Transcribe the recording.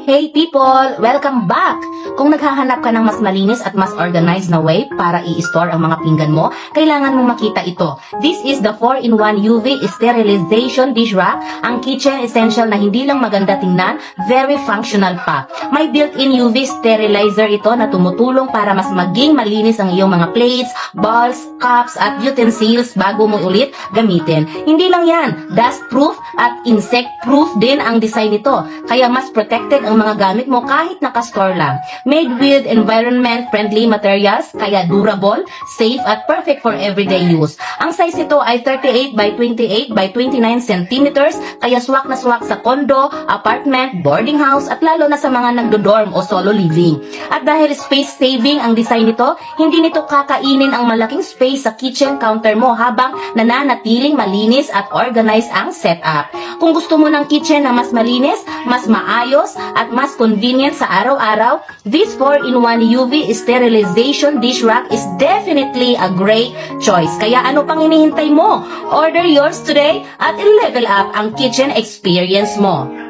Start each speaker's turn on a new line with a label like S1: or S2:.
S1: Hey people! Welcome back! Kung naghahanap ka ng mas malinis at mas organized na way para i-store ang mga pinggan mo, kailangan mong makita ito. This is the 4-in-1 UV Sterilization Dish Rack, ang kitchen essential na hindi lang maganda tingnan, very functional pa. May built-in UV sterilizer ito na tumutulong para mas maging malinis ang iyong mga plates, bowls, cups at utensils bago mo ulit gamitin. Hindi lang yan, dust-proof at insect-proof din ang design nito, kaya mas protected ang mga gamit mo kahit nakastore lang. Made with environment-friendly materials, kaya durable, safe at perfect for everyday use. Ang size nito ay 38 by 28 by 29 centimeters, kaya swak na swak sa condo, apartment, boarding house at lalo na sa mga nagdo-dorm o solo living. At dahil space saving ang design nito, hindi nito kakainin ang malaking space sa kitchen counter mo habang nananatiling malinis at organized ang setup. Kung gusto mo ng kitchen na mas malinis, mas maayos at mas convenient sa araw-araw, this 4-in-1 UV Sterilization Dish Rack is definitely a great choice. Kaya ano pang hinihintay mo? Order yours today at i-level up ang kitchen experience mo.